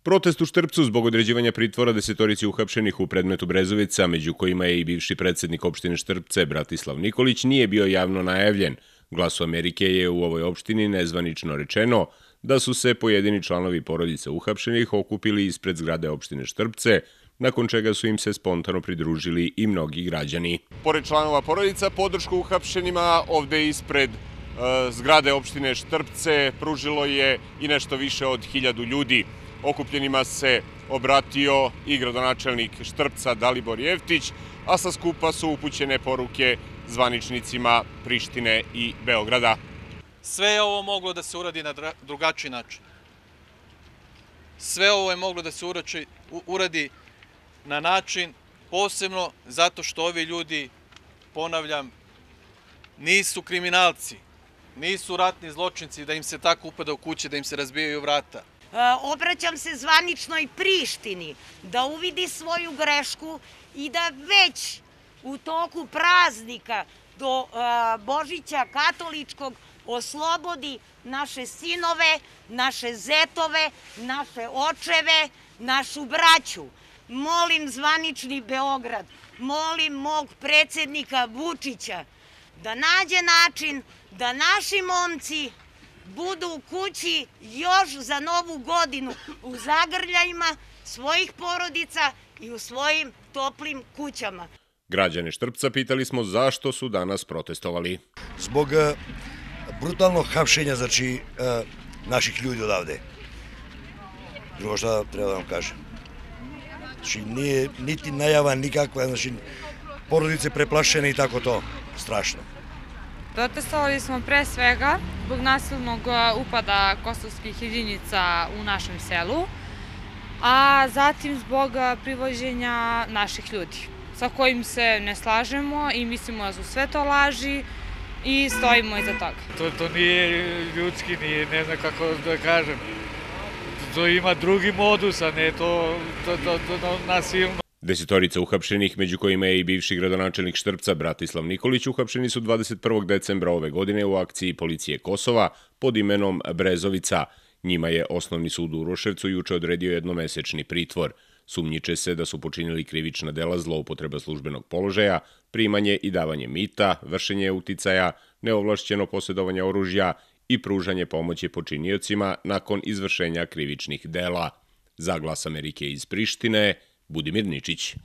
Protest u Štrpcu zbog određivanja pritvora desetorici uhapšenih u predmetu Brezovica, među kojima je i bivši predsednik opštine Štrpce, Bratislav Nikolić, nije bio javno najavljen. Glasu Amerike je u ovoj opštini nezvanično rečeno da su se pojedini članovi porodice uhapšenih okupili ispred zgrade opštine Štrpce, nakon čega su im se spontano pridružili i mnogi građani. Pored članova porodica, podršku uhapšenima ovde ispred zgrade opštine Štrpce pružilo je i nešto više od 1000 ljudi. Okupljenima se obratio i gradonačelnik Štrpca Dalibor Jeftić, a sa skupa su upućene poruke zvaničnicima Prištine i Beograda. Sve je ovo moglo da se uradi na drugačiji način. Sve ovo je moglo da se uradi na način posebno zato što ovi ljudi, ponavljam, nisu kriminalci, nisu ratni zločinci da im se tako upada u kuće, da im se razbijaju vrata. Obraćam se zvaničnoj Prištini da uvidi svoju grešku i da već u toku praznika do Božića katoličkog oslobodi naše sinove, naše zetove, naše očeve, našu braću. Molim zvanični Beograd, molim mog predsednika Vučića da nađe način da naši momci budu u kući još za Novu godinu u zagrljajima svojih porodica i u svojim toplim kućama. Građane Štrpca pitali smo zašto su danas protestovali. Zbog brutalnog hapšenja, znači, naših ljudi odavde. Drugo šta treba da vam kažem. Znači, nije niti najava nikakva, znači, porodice preplašene i tako to. Strašno. Protestovali smo pre svega zbog nasilnog upada kosovskih jedinica u našem selu, a zatim zbog privođenja naših ljudi, sa kojim se ne slažemo i mislimo da su sve to laži i stojimo iza toga. To nije ljudski, ne znam kako da kažem. To ima drugi modus, a ne to nasilno. Desetorica uhapšenih, među kojima je i bivši gradonačelnik Štrpca Bratislav Nikolić, uhapšeni su 21. decembra ove godine u akciji policije Kosova pod imenom Brezovica. Njima je Osnovni sud u Uroševcu juče odredio jednomesečni pritvor. Sumnjiče se da su počinili krivična dela zloupotreba službenog položaja, primanje i davanje mita, vršenje uticaja, neovlašćeno posjedovanje oružja i pružanje pomoći počiniocima nakon izvršenja krivičnih dela. Za Glas Amerike iz Prištine, Budimir Ničić.